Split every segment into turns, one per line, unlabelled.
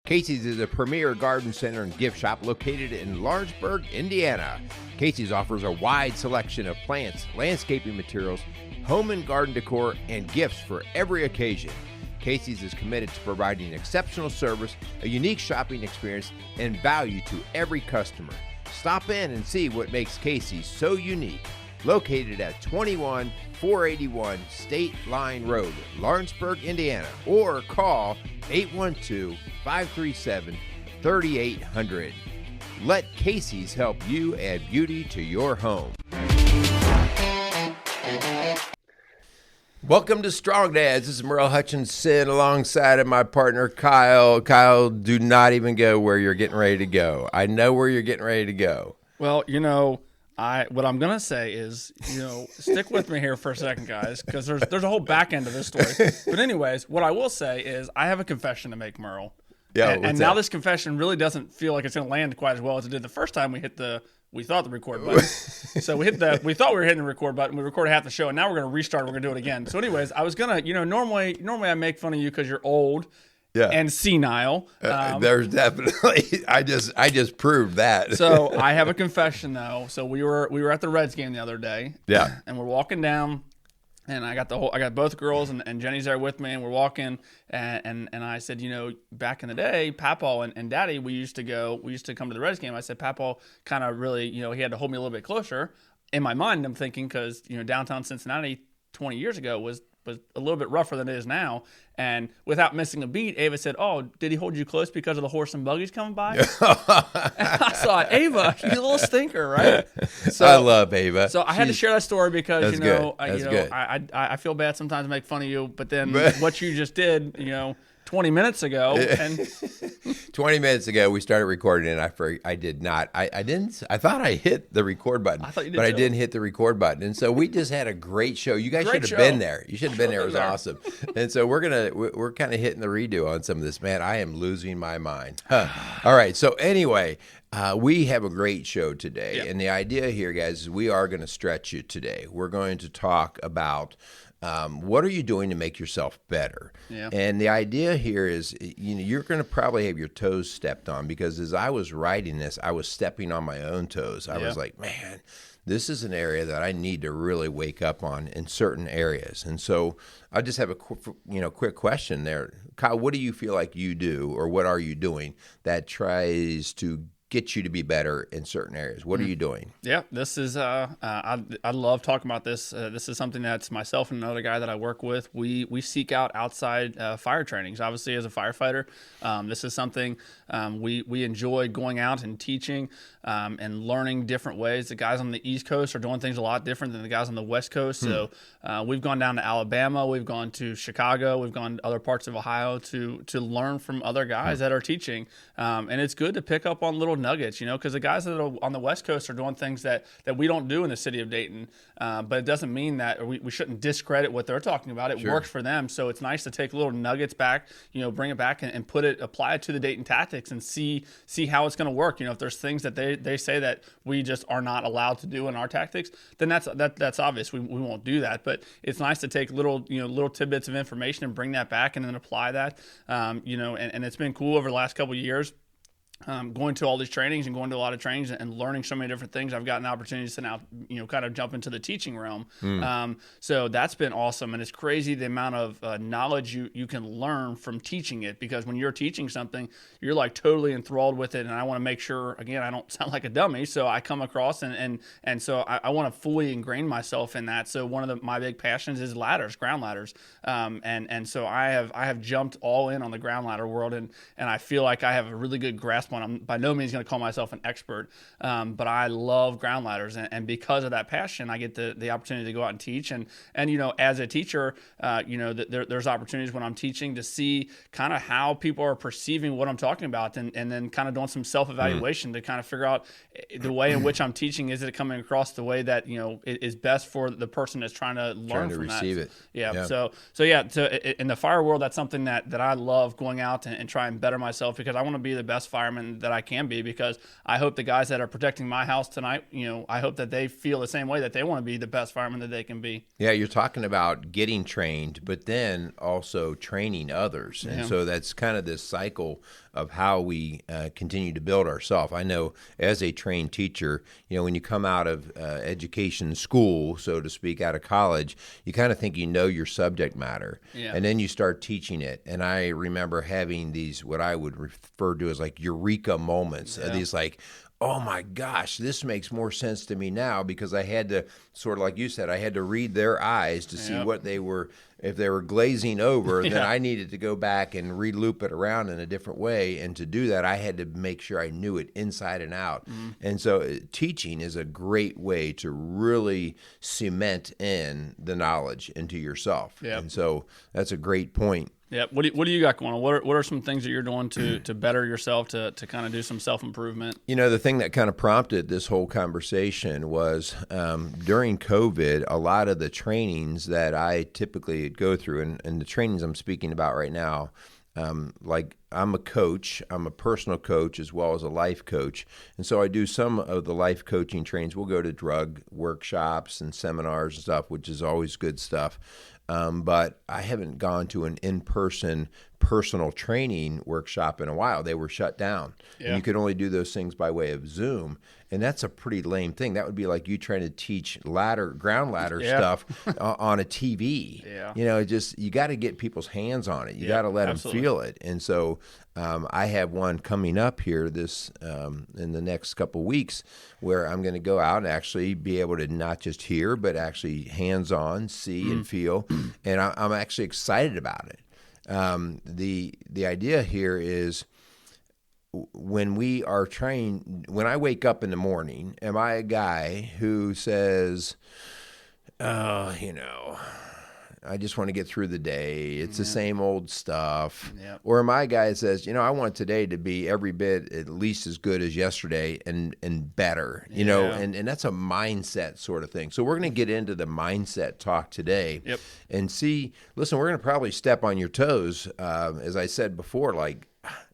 Casey's is a premier garden center and gift shop located in Lawrenceburg, Indiana. Casey's offers a wide selection of plants, landscaping materials, home and garden decor, and gifts for every occasion. Casey's is committed to providing exceptional service, a unique shopping experience, and value to every customer. Stop in and see what makes Casey's so unique. Located at 21481 State Line Road, Lawrenceburg, Indiana, or call 812-537-3800. Let Casey's help you add beauty to your home. Welcome to Strong Dads. This is Merle Hutchinson alongside of my partner, Kyle. Kyle, do not even go where you're getting ready to go. I know where you're getting ready to go.
Well, what I'm gonna say is, stick with me here for a second, guys, because there's a whole back end to this story. But anyways, what I will say is I have a confession to make, Merle.
Yeah,
and now this confession really doesn't feel like it's gonna land quite as well as it did the first time we thought the record button. So we thought we were hitting the record button. We recorded half the show, and now we're gonna restart. We're gonna do it again. So anyways, I was gonna, normally I make fun of you because you're old.
Yeah.
And senile.
There's definitely. I just proved that.
So I have a confession though. So we were at the Reds game the other day.
Yeah.
And we're walking down, and I got both girls and Jenny's there with me, and we're walking, and I said, back in the day, Papa and Daddy, we used to come to the Reds game. I said, Papa kind of really, he had to hold me a little bit closer. In my mind, I'm thinking because downtown Cincinnati 20 years ago was a little bit rougher than it is now. And without missing a beat, Ava said, "Oh, did he hold you close because of the horse and buggies coming by?" And I thought, Ava, you little stinker, right? So,
I love Ava.
So I had to share that story because,
good.
I feel bad sometimes to make fun of you, but then what you just did, 20 minutes ago. And
20 minutes ago, we started recording, and I thought I hit the record button,
I thought you did
but
too.
I didn't hit the record button. And so we just had a great show. You guys should have been there. You should have been there. It was awesome. And so we're kind of hitting the redo on some of this. Man, I am losing my mind. All right. So anyway, we have a great show today.
Yeah.
And the idea here, guys, is we are going to stretch you today. We're going to talk about what are you doing to make yourself better?
Yeah.
And the idea here is, you're going to probably have your toes stepped on, because as I was writing this, I was stepping on my own toes. I was like, man, this is an area that I need to really wake up on in certain areas. And so I just have a quick question there. Kyle, what do you feel like you do, or what are you doing that tries to get you to be better in certain areas? What are you doing?
Yeah, this is I love talking about this. This is something that's myself and another guy that I work with. We seek out outside fire trainings. Obviously, as a firefighter, this is something we enjoy going out and teaching and learning different ways. The guys on the East Coast are doing things a lot different than the guys on the West Coast. So we've gone down to Alabama, we've gone to Chicago, we've gone to other parts of Ohio to learn from other guys that are teaching. And it's good to pick up on little nuggets, because the guys that are on the West Coast are doing things that we don't do in the city of Dayton. But it doesn't mean that we shouldn't discredit what they're talking about. It works for them. So it's nice to take little nuggets back, bring it back and apply it to the Dayton tactics and see how it's going to work. If there's things that they say that we just are not allowed to do in our tactics, then that's obvious. We won't do that. But it's nice to take little tidbits of information and bring that back and then apply that. And it's been cool over the last couple of years. Going to all these trainings and going to a lot of trainings and learning so many different things. I've gotten opportunities to now, kind of jump into the teaching realm. So that's been awesome. And it's crazy the amount of knowledge you can learn from teaching it, because when you're teaching something, you're like totally enthralled with it. And I want to make sure, again, I don't sound like a dummy. So I come across and so I want to fully ingrain myself in that. So one of my big passions is ladders, ground ladders. And so I have jumped all in on the ground ladder world, and I feel like I have a really good grasp on. I'm by no means going to call myself an expert, but I love ground ladders, and because of that passion, I get the opportunity to go out and teach. And as a teacher, there's opportunities when I'm teaching to see kind of how people are perceiving what I'm talking about, and then kind of doing some self-evaluation to kind of figure out the way in which I'm teaching. Is it coming across the way that is best for the person that's trying to learn from
receive
that?
It.
Yeah. So in the fire world, that's something that I love, going out and try and better myself, because I want to be the best fireman fireman that I can be, because I hope the guys that are protecting my house tonight, I hope that they feel the same way, that they want to be the best fireman that they can be.
Yeah, you're talking about getting trained, but then also training others. And so that's kind of this cycle of how we continue to build ourselves. I know as a trained teacher, when you come out of education school, so to speak, out of college, you kind of think you know your subject matter.
Yeah.
And then you start teaching it. And I remember having these, what I would refer to as like eureka moments, these like, oh my gosh, this makes more sense to me now, because I had to, sort of like you said, I had to read their eyes to see what they were, if they were glazing over, then I needed to go back and re-loop it around in a different way. And to do that, I had to make sure I knew it inside and out. And so teaching is a great way to really cement in the knowledge into yourself. And so that's a great point.
Yeah. What do you got going on? What are some things that you're doing to better yourself, to kind of do some self-improvement?
The thing that kind of prompted this whole conversation was during COVID, a lot of the trainings that I typically go through, and the trainings I'm speaking about right now, like I'm a coach, I'm a personal coach as well as a life coach. And so I do some of the life coaching trainings. We'll go to drug workshops and seminars and stuff, which is always good stuff. But I haven't gone to an in-person personal training workshop in a while. They were shut down. And you could only do those things by way of Zoom. And that's a pretty lame thing. That would be like you trying to teach ground ladder stuff on a TV. You got to get people's hands on it. You got to let them feel it. And so I have one coming up here in the next couple of weeks, where I'm going to go out and actually be able to not just hear, but actually hands-on, see and feel. And I'm actually excited about it. The idea here is, when we are trained, when I wake up in the morning, am I a guy who says, I just want to get through the day, it's the same old stuff? Or am I a guy that says, I want today to be every bit at least as good as yesterday and better, and that's a mindset sort of thing. So we're going to get into the mindset talk today and listen, we're going to probably step on your toes. As I said before, like,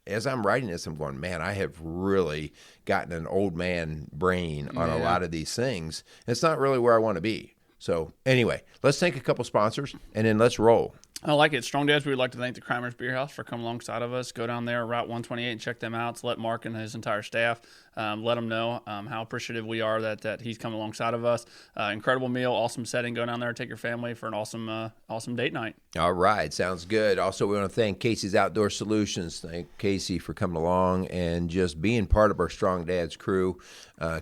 as I'm writing this, I'm going, man, I have really gotten an old man brain on a lot of these things. It's not really where I want to be. So anyway, let's thank a couple sponsors, and then let's roll.
I like it. Strong Dads, we would like to thank the Crimers Beer House for coming alongside of us. Go down there, Route 128, and check them out. So let Mark and his entire staff, let them know how appreciative we are that he's come alongside of us. Incredible meal, awesome setting. Go down there, take your family for an awesome date night. All
right, sounds good. Also, we want to thank Casey's Outdoor Solutions. Thank Casey for coming along and just being part of our Strong Dads crew.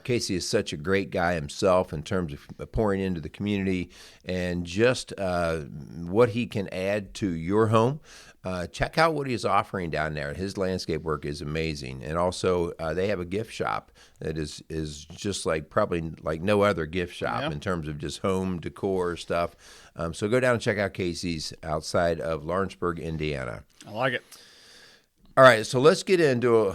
Casey is such a great guy himself in terms of pouring into the community and just what he can add to your home. Check out what he's offering down there. His landscape work is amazing. And also, they have a gift shop that is just probably like no other gift shop in terms of just home decor stuff. So go down and check out Casey's outside of Lawrenceburg, Indiana.
I like it.
All right, so let's get into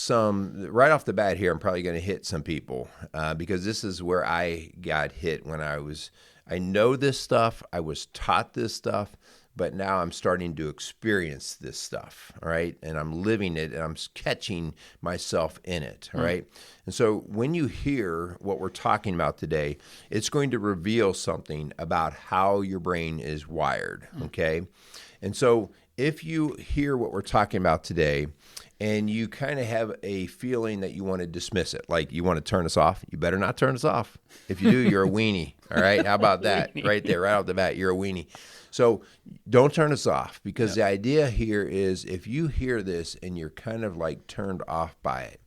right off the bat here. I'm probably going to hit some people because this is where I got hit when I know this stuff, I was taught this stuff, but now I'm starting to experience this stuff, all right? And I'm living it, and I'm catching myself in it, all right? And so when you hear what we're talking about today, it's going to reveal something about how your brain is wired, okay? And so if you hear what we're talking about today and you kind of have a feeling that you want to dismiss it, like you want to turn us off, you better not turn us off. If you do, you're a weenie, all right? How about that? Right there, right off the bat, you're a weenie. So don't turn us off, because the idea here is if you hear this and you're kind of like turned off by it,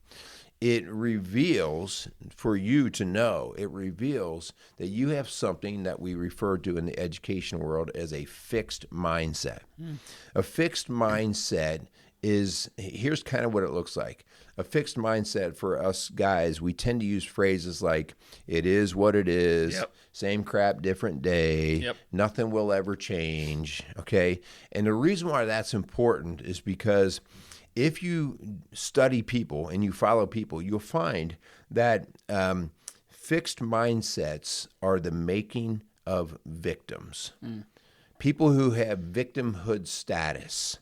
it reveals for you to know, it reveals that you have something that we refer to in the education world as a fixed mindset. A fixed mindset here's kind of what it looks like. A fixed mindset for us guys, we tend to use phrases like, it is what it is, same crap, different day, nothing will ever change, okay? And the reason why that's important is because if you study people and you follow people, you'll find that fixed mindsets are the making of victims. People who have victimhood status.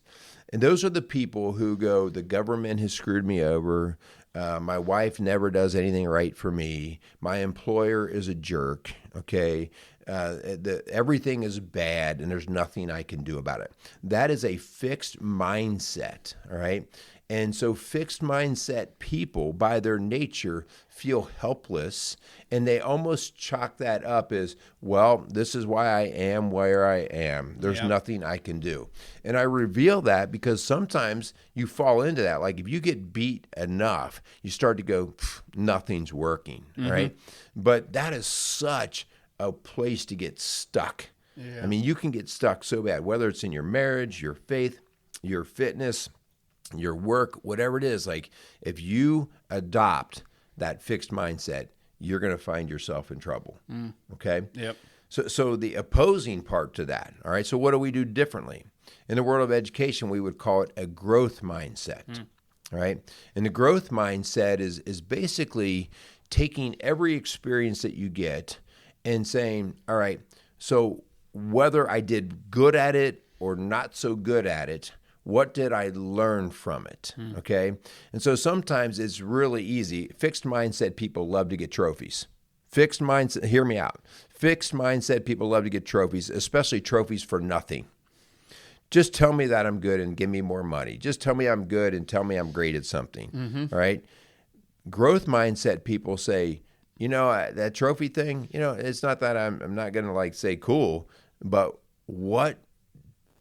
And those are the people who go, the government has screwed me over. My wife never does anything right for me. My employer is a jerk. Okay. Everything is bad and there's nothing I can do about it. That is a fixed mindset. All right. And so fixed mindset people, by their nature, feel helpless, and they almost chalk that up as, well, this is why I am where I am. There's nothing I can do. And I reveal that because sometimes you fall into that. Like if you get beat enough, you start to go, nothing's working, right? But that is such a place to get stuck. I mean, you can get stuck so bad, whether it's in your marriage, your faith, your fitness, your work, whatever it is. Like if you adopt that fixed mindset, you're going to find yourself in trouble. Okay.
Yep.
So the opposing part to that. All right. So what do we do differently? In the world of education, we would call it a growth mindset. All right. And the growth mindset is basically taking every experience that you get and saying, all right, so whether I did good at it or not so good at it, what did I learn from it? Okay. And so sometimes it's really easy. Fixed mindset people love to get trophies. Fixed mindset, hear me out. Fixed mindset people love to get trophies, especially trophies for nothing. Just tell me that I'm good and give me more money. Just tell me I'm good and tell me I'm great at something. All right. Growth mindset people say, that trophy thing, it's not that I'm not going to like say cool, but what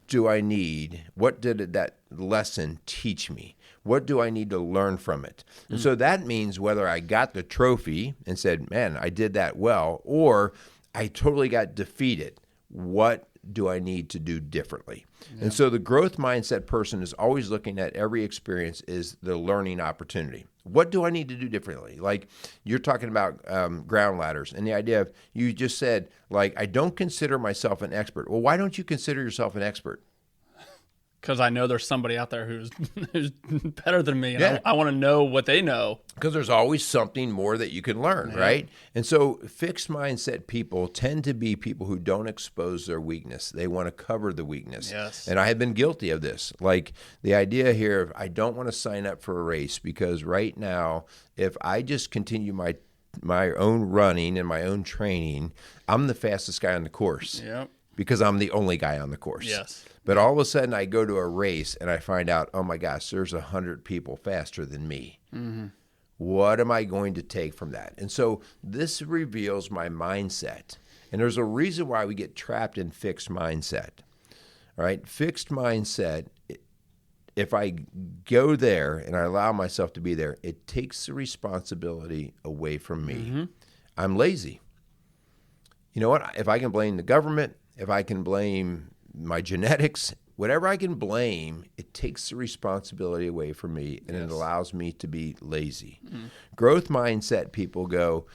do I need? What did that lesson teach me? What do I need to learn from it? And so that means whether I got the trophy and said, man, I did that well, or I totally got defeated. What do I need to do differently? And so the growth mindset person is always looking at every experience as the learning opportunity. What do I need to do differently? Like you're talking about ground ladders and the idea of, you just said, like, I don't consider myself an expert. Well, why don't you consider yourself an expert?
Because I know there's somebody out there who's better than me, and I want to know what they know.
Because there's always something more that you can learn, right? And so fixed mindset people tend to be people who don't expose their weakness. They want to cover the weakness.
Yes.
And I have been guilty of this. Like the idea here of, I don't want to sign up for a race because right now, if I just continue my own running and my own training, I'm the fastest guy on the course.
Yep.
Because I'm the only guy on the course.
Yes.
But all of a sudden I go to a race and I find out, oh my gosh, there's 100 people faster than me. What am I going to take from that? And so this reveals my mindset. And there's a reason why we get trapped in fixed mindset. All right? Fixed mindset, if I go there and I allow myself to be there, it takes the responsibility away from me. I'm lazy. You know what? If I can blame the government, if I can blame my genetics, whatever I can blame, it takes the responsibility away from me, and it allows me to be lazy. Growth mindset people go,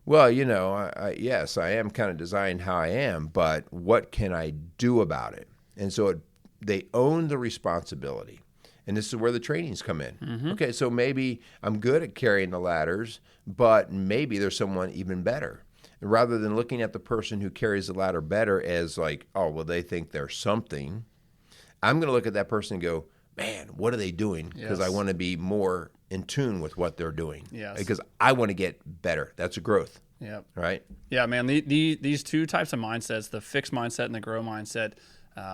well, yes, I am kind of designed how I am, but what can I do about it? And so they own the responsibility. And this is where the trainings come in. Okay, so maybe I'm good at carrying the ladders, but maybe there's someone even better. Rather than looking at the person who carries the ladder better as like, oh, well, they think they're something, I'm going to look at that person and go, man, what are they doing? Because I want to be more in tune with what they're doing. Because I want to get better. That's a growth. Right?
Yeah, man, these two types of mindsets, the fixed mindset and the grow mindset,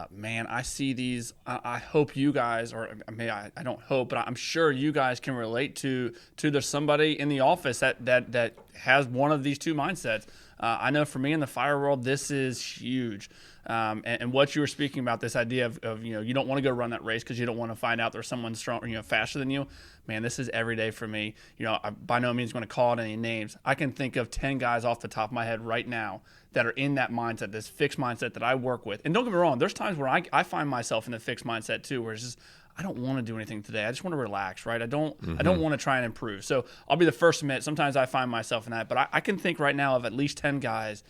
man, I see these. I hope you guys, or maybe I don't hope, but I'm sure you guys can relate to there's somebody in the office that has one of these two mindsets. I know for me in the fire world, this is huge. And what you were speaking about, this idea of you don't want to go run that race because you don't want to find out there's someone strong, faster than you. Man, this is every day for me. I by no means going to call out any names. I can think of 10 guys off the top of my head right now that are in that mindset, this fixed mindset that I work with. And don't get me wrong, there's times where I find myself in a fixed mindset too, where it's just, I don't want to do anything today. I just want to relax, right? I don't want to try and improve. So I'll be the first to admit, sometimes I find myself in that. But I can think right now of at least 10 guys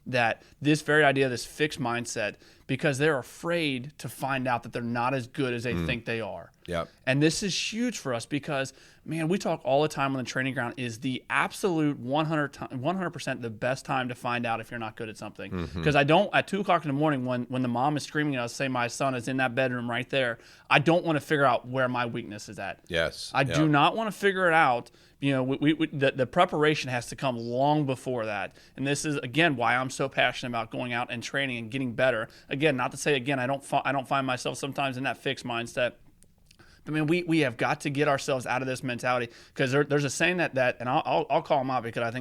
that this very idea, this fixed mindset, because they're afraid to find out that they're not as good as they think they are.
Yep.
And this is huge for us because, man, we talk all the time on the training ground is the absolute 100% the best time to find out if you're not good at something. Because I don't, at 2 o'clock in the morning when the mom is screaming at us, say my son is in that bedroom right there, I don't want to figure out where my weakness is at.
Yes.
I do not want to figure it out. You know, the preparation has to come long before that. And this is, again, why I'm so passionate about going out and training and getting better. Again, not to say, again, I don't find myself sometimes in that fixed mindset. I mean, we have got to get ourselves out of this mentality because there's a saying that and I'll call them out because I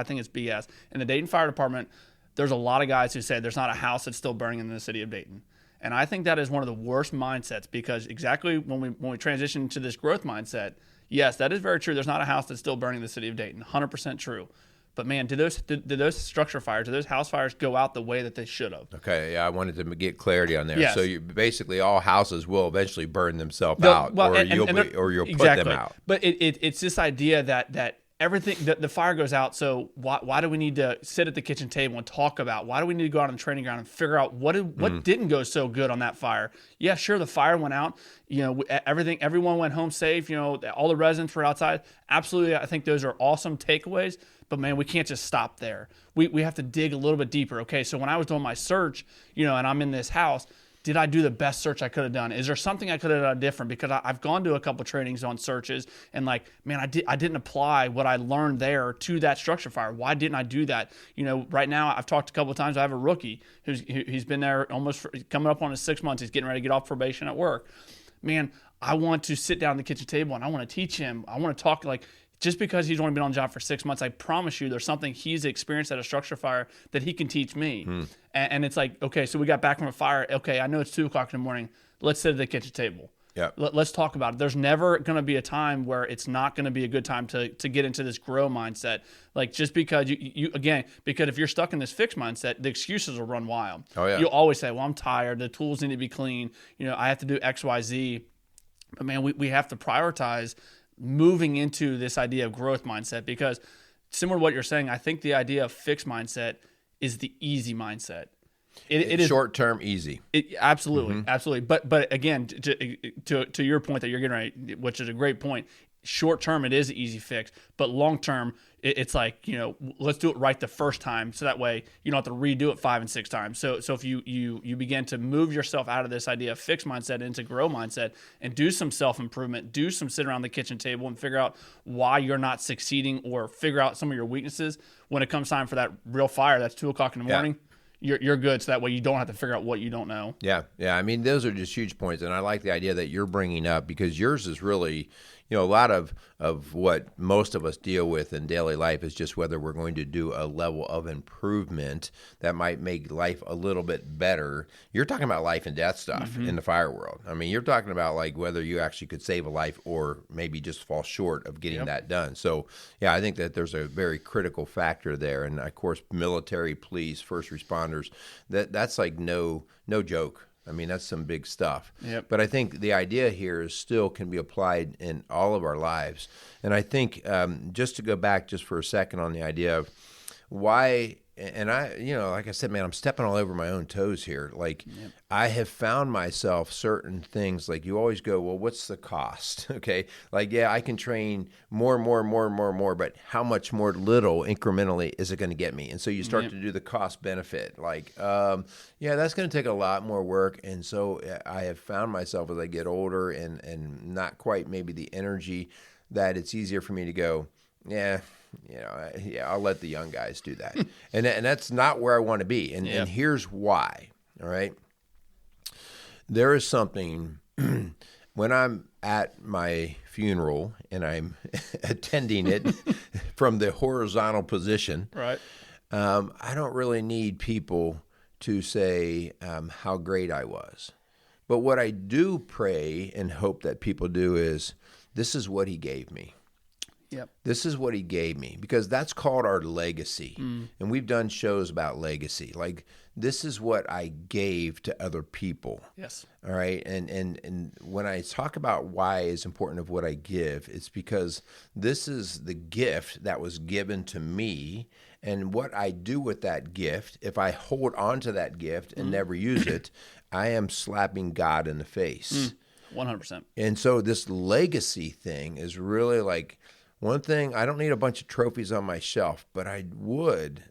think it's BS. In the Dayton Fire Department, there's a lot of guys who say there's not a house that's still burning in the city of Dayton. And I think that is one of the worst mindsets because exactly when we transition to this growth mindset, yes, that is very true. There's not a house that's still burning in the city of Dayton. 100% true. But man, did those structure fires, did those house fires go out the way that they should have?
Okay, yeah, I wanted to get clarity on there.
Yes.
So basically, all houses will eventually burn themselves out, or you'll put them out.
But it's this idea that everything the fire goes out. So why do we need to sit at the kitchen table and talk about? Why do we need to go out on the training ground and figure out what didn't go so good on that fire? Yeah, sure, the fire went out. You know, everyone went home safe. You know, all the residents were outside. Absolutely, I think those are awesome takeaways. But man, we can't just stop there. We have to dig a little bit deeper. Okay, so when I was doing my search, you know, and I'm in this house, did I do the best search I could have done? Is there something I could have done different? Because I've gone to a couple trainings on searches and like, man, I didn't apply what I learned there to that structure fire. Why didn't I do that? You know, right now I've talked a couple of times. I have a rookie he's been there coming up on his 6 months. He's getting ready to get off probation at work. Man, I want to sit down at the kitchen table and I want to teach him. I want to talk like. Just because he's only been on the job for 6 months, I promise you there's something he's experienced at a structure fire that he can teach me. And it's like, okay, so we got back from a fire. Okay, I know it's 2 o'clock in the morning. Let's sit at the kitchen table.
Yeah.
Let's talk about it. There's never going to be a time where it's not going to be a good time to get into this grow mindset. Like just because because if you're stuck in this fixed mindset, the excuses will run wild.
Oh, yeah.
You'll always say, well, I'm tired. The tools need to be clean. You know, I have to do X, Y, Z. But man, we have to prioritize moving into this idea of growth mindset because similar to what you're saying, I think the idea of fixed mindset is the easy mindset. It is
short-term easy.
Absolutely. But again, to your point that you're getting right, which is a great point, short-term it is an easy fix, but long-term it's like, you know, let's do it right the first time so that way you don't have to redo it 5 and 6 times. So if you begin to move yourself out of this idea of fixed mindset into grow mindset and do some self-improvement, do some sit around the kitchen table and figure out why you're not succeeding or figure out some of your weaknesses when it comes time for that real fire that's 2 o'clock in the morning. You're good, so that way you don't have to figure out what you don't know.
Yeah. I mean, those are just huge points, and I like the idea that you're bringing up because yours is really, you know, a lot of what most of us deal with in daily life is just whether we're going to do a level of improvement that might make life a little bit better. You're talking about life and death stuff in the fire world. I mean, you're talking about like whether you actually could save a life or maybe just fall short of getting that done. So, yeah, I think that there's a very critical factor there. And, of course, military, police, first responders, that's like no joke. I mean, that's some big stuff.
Yep.
But I think the idea here is still can be applied in all of our lives. And I think just to go back just for a second on the idea of why, and I, you know, like I said, man, I'm stepping all over my own toes here. Like I have found myself certain things, like you always go, well, what's the cost? Okay. Like, yeah, I can train more, but how much more little incrementally is it going to get me? And so you start to do the cost benefit. Like, yeah, that's going to take a lot more work. And so I have found myself as I get older and not quite maybe the energy that it's easier for me to go, yeah, you know, I'll let the young guys do that. and that's not where I want to be. And here's why, all right? There is something, when I'm at my funeral and I'm attending it from the horizontal position,
right?
I don't really need people to say how great I was. But what I do pray and hope that people do is, this is what he gave me.
Yep.
This is what he gave me, because that's called our legacy. And we've done shows about legacy. Like, this is what I gave to other people.
Yes.
All right. And when I talk about why it's important of what I give, it's because this is the gift that was given to me. And what I do with that gift, if I hold on to that gift and never use it, I am slapping God in the face.
100%.
And so this legacy thing is really like, one thing, I don't need a bunch of trophies on my shelf, but I would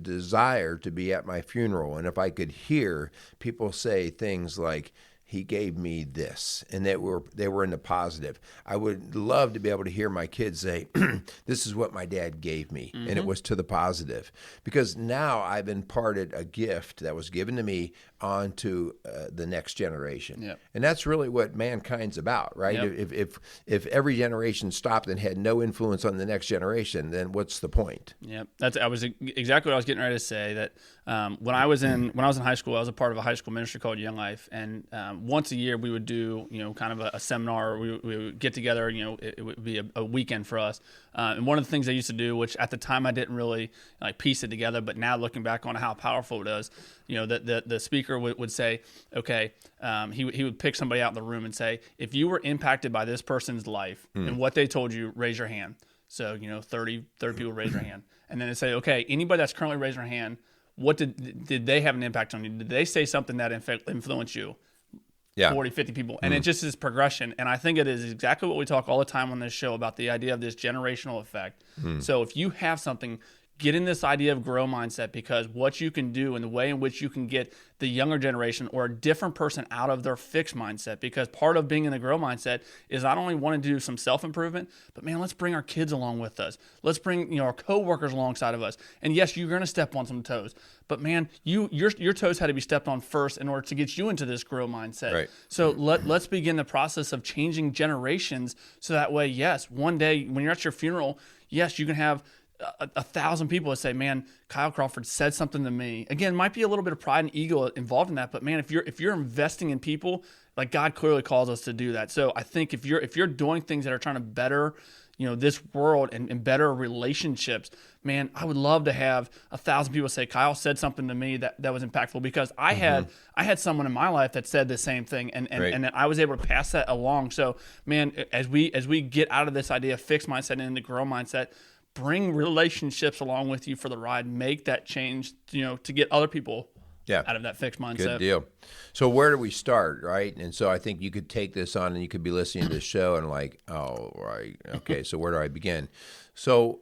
desire to be at my funeral. And if I could hear people say things like, he gave me this, and they were in the positive. I would love to be able to hear my kids say, this is what my dad gave me, and it was to the positive. Because now I've imparted a gift that was given to me onto the next generation.
Yep.
And that's really what mankind's about, right?
Yep.
If every generation stopped and had no influence on the next generation, then what's the point?
Yeah, I was exactly what I was getting ready to say. That when I was in high school, I was a part of a high school ministry called Young Life, and once a year we would do kind of a seminar. We would get together. It would be a weekend for us. And one of the things I used to do, which at the time I didn't really piece it together, but now looking back on how powerful it is, that the speaker would say, okay, he would pick somebody out in the room and say, if you were impacted by this person's life and what they told you, raise your hand. So 30 people raise their hand, and then they say, okay, anybody that's currently raising their hand, what did they have an impact on you? Did they say something that influenced you?
Yeah.
40, 50 people. And it just is progression. And I think it is exactly what we talk all the time on this show about the idea of this generational effect. So if you have something, get in this idea of grow mindset, because what you can do and the way in which you can get the younger generation or a different person out of their fixed mindset, because part of being in the grow mindset is not only wanting to do some self-improvement, but man, let's bring our kids along with us. Let's bring our coworkers alongside of us. And yes, you're going to step on some toes, but man, your toes had to be stepped on first in order to get you into this grow mindset.
Right.
So let's begin the process of changing generations, so that way, yes, one day when you're at your funeral, yes, you can have 1,000 people that say, man, Kyle Crawford said something to me. Again, might be a little bit of pride and ego involved in that, but man, if you're investing in people, like God clearly calls us to do that. So I think if you're doing things that are trying to better this world and better relationships, man, I would love to have 1,000 people say, Kyle said something to me that was impactful, because I had someone in my life that said the same thing, and I was able to pass that along. So man, as we get out of this idea of fixed mindset and into grow mindset, bring relationships along with you for the ride. Make that change, to get other people out of that fixed mindset.
Good deal. So where do we start, right? And so I think you could take this on and you could be listening to this show and like, oh, right, okay, so where do I begin? So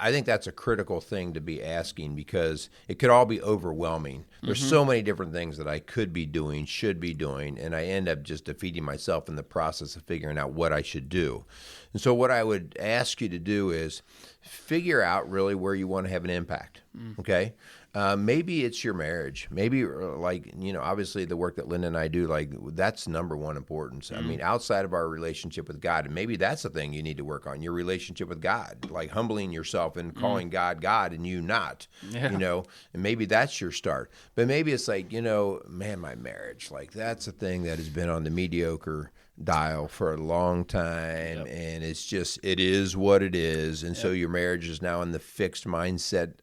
I think that's a critical thing to be asking, because it could all be overwhelming. There's so many different things that I could be doing, should be doing, and I end up just defeating myself in the process of figuring out what I should do. And so what I would ask you to do is figure out really where you want to have an impact, okay? Maybe it's your marriage. Maybe obviously the work that Linda and I do, that's number one importance. I mean, outside of our relationship with God, and maybe that's the thing you need to work on, your relationship with God, like humbling yourself and calling God God and you not, and maybe that's your start. But maybe it's like, man, my marriage, that's a thing that has been on the mediocre dial for a long time, and it is what it is, and so your marriage is now in the fixed mindset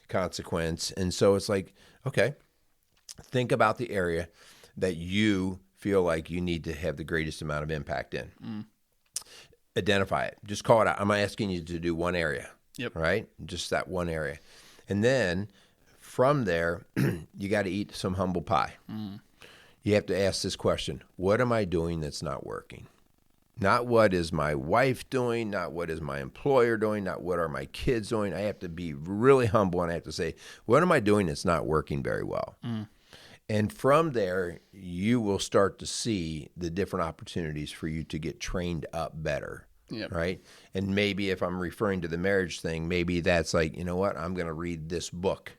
consequence. And so it's like, okay, think about the area that you feel like you need to have the greatest amount of impact in. Identify it. Just call it out. I'm asking you to do one area, right? Just that one area. And then from there, you got to eat some humble pie. You have to ask this question: what am I doing that's not working? Not what is my wife doing, not what is my employer doing, not what are my kids doing. I have to be really humble, and I have to say, what am I doing that's not working very well? And from there, you will start to see the different opportunities for you to get trained up better. Right? And maybe if I'm referring to the marriage thing, maybe that's like, you know what, I'm going to read this book.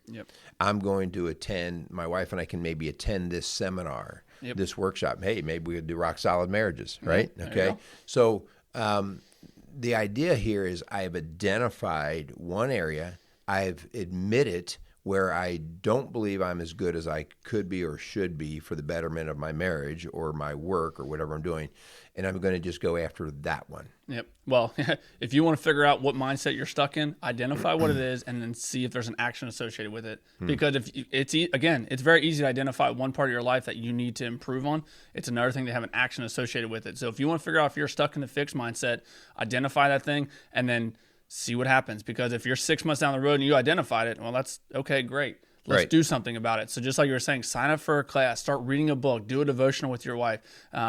I'm going to attend, my wife and I can maybe attend this seminar, this workshop. Hey, maybe we could do Rock Solid Marriages, right? Okay. So the idea here is I've identified one area, I've admitted where I don't believe I'm as good as I could be or should be for the betterment of my marriage or my work or whatever I'm doing. And I'm going to just go after that one.
Yep. Well, if you want to figure out what mindset you're stuck in, identify what it is and then see if there's an action associated with it. Because if it's very easy to identify one part of your life that you need to improve on. It's another thing to have an action associated with it. So if you want to figure out if you're stuck in the fixed mindset, identify that thing and then see what happens. Because if you're 6 months down the road and you identified it, well, that's okay, great. Let's do something about it. So just like you were saying, sign up for a class, start reading a book, do a devotional with your wife.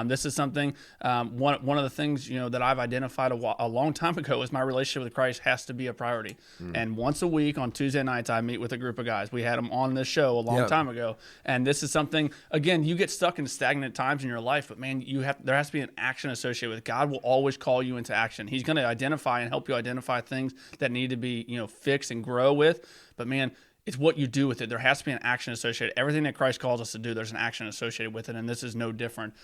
This is something, one of the things, that I've identified a long time ago is my relationship with Christ has to be a priority. And once a week on Tuesday nights, I meet with a group of guys. We had them on this show a long time ago. And this is something, again, you get stuck in stagnant times in your life, but man, there has to be an action associated with it. God will always call you into action. He's going to identify and help you identify things that need to be, fixed and grow with. But man, it's what you do with it. There has to be an action associated. Everything that Christ calls us to do, there's an action associated with it, and this is no different.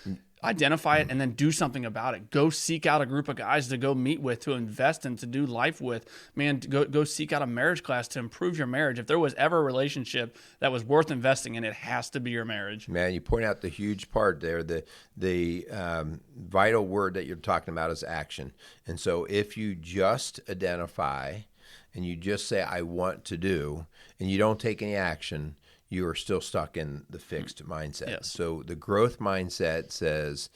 Identify it and then do something about it. Go seek out a group of guys to go meet with, to invest in, to do life with. Man, go seek out a marriage class to improve your marriage. If there was ever a relationship that was worth investing in, it has to be your marriage.
Man, you point out the huge part there. The vital word that you're talking about is action. And so if you just identify and you just say, I want to do, and you don't take any action, you are still stuck in the fixed mindset.
Yes.
So the growth mindset says,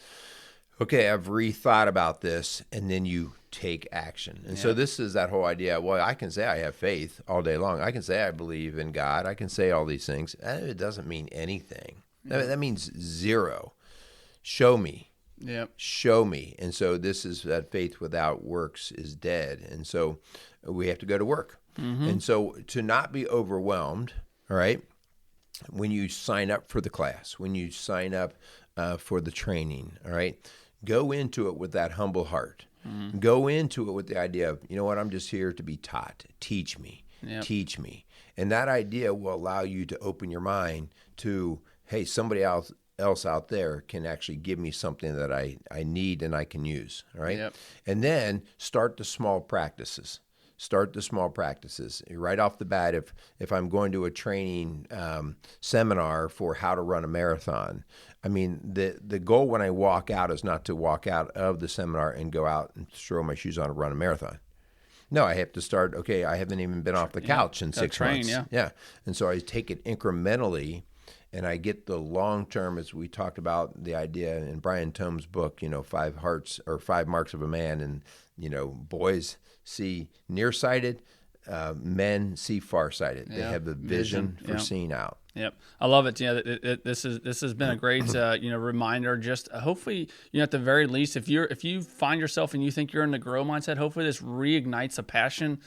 okay, I've rethought about this, and then you take action. And so this is that whole idea, well, I can say I have faith all day long. I can say I believe in God. I can say all these things. It doesn't mean anything. That means zero. Show me.
Yep.
Show me. And so this is that faith without works is dead. And so we have to go to work. And so to not be overwhelmed, all right, when you sign up for the class, when you sign up for the training, all right, go into it with that humble heart. Go into it with the idea of, you know what, I'm just here to be taught. Teach me. Teach me. And that idea will allow you to open your mind to, hey, somebody else out there can actually give me something that I need and I can use, all right? And then start the small practices. Start the small practices. Right off the bat, if I'm going to a training seminar for how to run a marathon, I mean, the goal when I walk out is not to walk out of the seminar and go out and throw my shoes on and run a marathon. No, I have to start, okay, I haven't even been off the couch in 6 months. Yeah. And so I take it incrementally, and I get the long term, as we talked about the idea in Brian Tome's book, 5 marks of a man, and boys see nearsighted, men see farsighted. They have the vision for seeing out.
Yep, I love it. Yeah, this has been a great reminder. Just hopefully, at the very least, if you find yourself and you think you're in the grow mindset, hopefully this reignites a passion,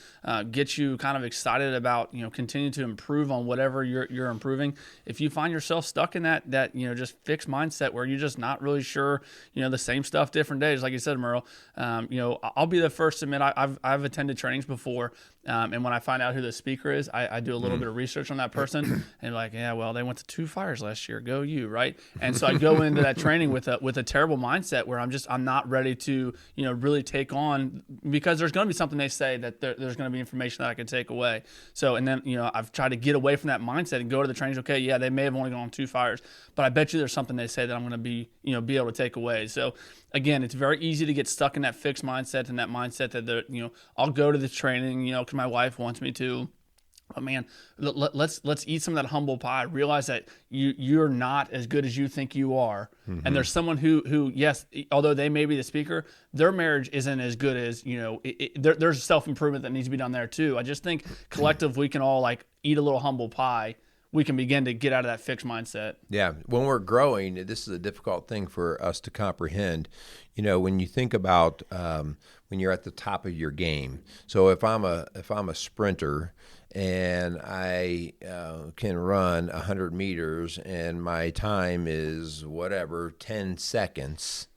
gets you kind of excited about continue to improve on whatever you're improving. If you find yourself stuck in that just fixed mindset where you're just not really sure, the same stuff different days, like you said, Merle, I'll be the first to admit I've attended trainings before, and when I find out who the speaker is, I do a little bit of research on that person and like. Yeah, well, they went to 2 fires last year. Go you, right? And so I go into that training with a terrible mindset where I'm not ready to really take on, because there's going to be something they say that there's going to be information that I can take away. So and then I've tried to get away from that mindset and go to the trainings. Okay, yeah, they may have only gone on 2 fires, but I bet you there's something they say that I'm going to be able to take away. So again, it's very easy to get stuck in that fixed mindset and that mindset that I'll go to the training because my wife wants me to. But man, let's eat some of that humble pie. Realize that you're not as good as you think you are, and there's someone who yes, although they may be the speaker, their marriage isn't as good as there's self-improvement that needs to be done there too. I just think collectively we can all eat a little humble pie. We can begin to get out of that fixed mindset. Yeah,
when we're growing, this is a difficult thing for us to comprehend. When you think about when you're at the top of your game. So if I'm a sprinter and I can run 100 meters and my time is 10 seconds,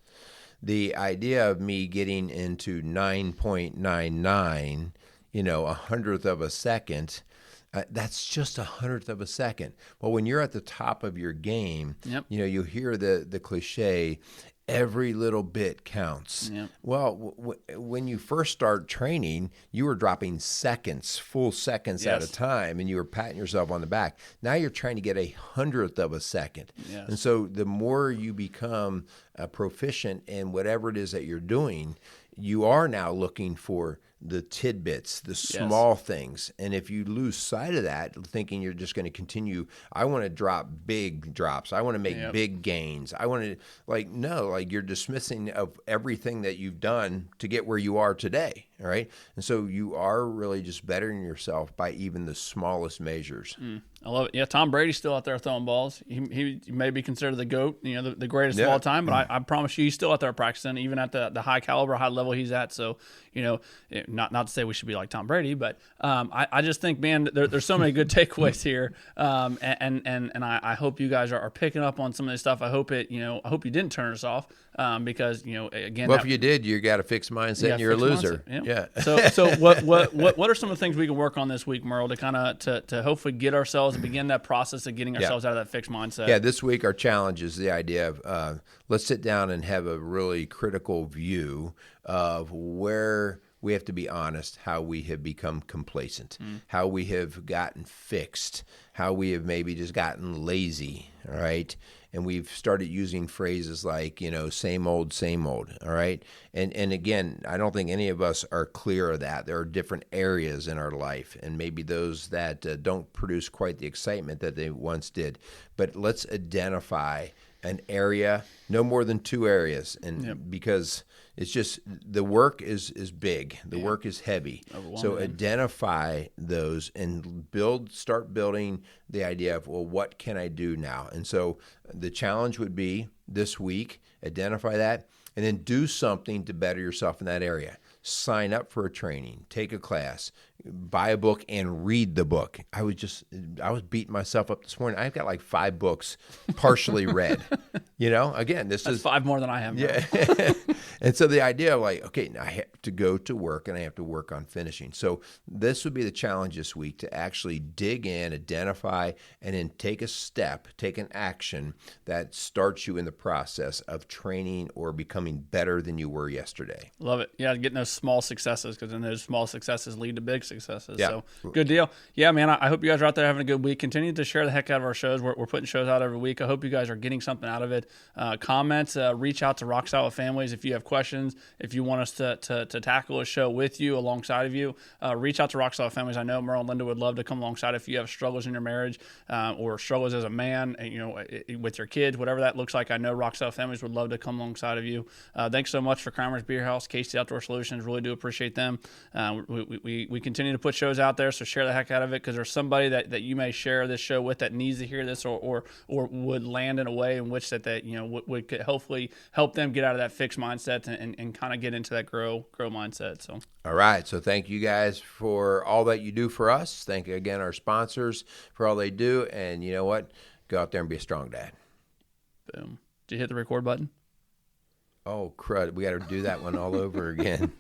the idea of me getting into 9.99, a hundredth of a second, that's just 100th of a second. Well, when you're at the top of your game, you hear the cliche, Every little bit counts.
Yep.
Well, when you first start training, you were dropping seconds, full seconds at a time, and you were patting yourself on the back. Now you're trying to get 1/100th of a second.
Yes.
And so the more you become proficient in whatever it is that you're doing, you are now looking for the tidbits, the small things. And if you lose sight of that, thinking you're just going to continue, I want to drop big drops. I want to make big gains. I want to, no, you're dismissing of everything that you've done to get where you are today. All right. And so you are really just bettering yourself by even the smallest measures.
I love it. Yeah, Tom Brady's still out there throwing balls. He may be considered the GOAT, the greatest of all time, but I promise you he's still out there practicing, even at the high caliber, high level he's at. So, not to say we should be like Tom Brady, but I just think, man, there's so many good takeaways here. And I hope you guys are picking up on some of this stuff. I hope I hope you didn't turn us off because, again.
Well, if you did, you got a fixed mindset and you're a loser.
Yeah. So what are some of the things we can work on this week, Merle, to kind of to hopefully get ourselves and begin that process of getting ourselves out of that fixed mindset?
Yeah, this week our challenge is the idea of let's sit down and have a really critical view of where we have to be honest, how we have become complacent, how we have gotten fixed, how we have maybe just gotten lazy, all right? And we've started using phrases like, same old, all right? And again, I don't think any of us are clear of that. There are different areas in our life, and maybe those that don't produce quite the excitement that they once did. But let's identify an area, no more than 2 areas, and because it's just the work is big, the work is heavy. So identify those and start building the idea of, well, what can I do now? And so the challenge would be this week, identify that, and then do something to better yourself in that area. Sign up for a training, take a class, buy a book, and read the book. I was beating myself up this morning. I've got like 5 books partially read. Again, that's
5 more than I have.
Yeah. And so the idea of okay, I have to go to work and I have to work on finishing. So this would be the challenge this week, to actually dig in, identify, and then take a step, take an action that starts you in the process of training or becoming better than you were yesterday.
Love it. Yeah, getting those small successes, because then those small successes lead to big successes.
Yeah.
So good deal. Yeah, man, I hope you guys are out there having a good week. Continue to share the heck out of our shows. We're putting shows out every week. I hope you guys are getting something out of it. Comments, reach out to Rock Solid with Families if you have questions, if you want us to tackle a show with you, alongside of you. Reach out to Rock Solid Families. I know Merle and Linda would love to come alongside if you have struggles in your marriage or struggles as a man, with your kids, whatever that looks like. I know Rock Solid Families would love to come alongside of you. Thanks so much for Kramer's Beer House, Casey Outdoor Solutions. Really do appreciate them. We continue to put shows out there, so share the heck out of it, because there's somebody that you may share this show with that needs to hear this, or would land in a way in which that would hopefully help them get out of that fixed mindset and kind of get into that grow mindset. So
all right, so thank you guys for all that you do for us. Thank you again our sponsors for all they do, and you know what, go out there and be a strong dad.
Boom. Did you hit the record button?
Oh crud, we got to do that one all over again.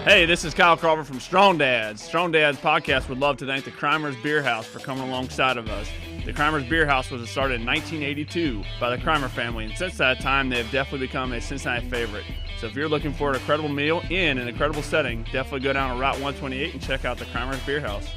Hey, this is Kyle Crawford from Strong Dads. Strong Dads podcast would love to thank the Kramer's Beer House for coming alongside of us. The Kramer's Beer House was started in 1982 by the Kramer family, and since that time, they have definitely become a Cincinnati favorite. So if you're looking for an incredible meal in an incredible setting, definitely go down to Route 128 and check out the Kramer's Beer House.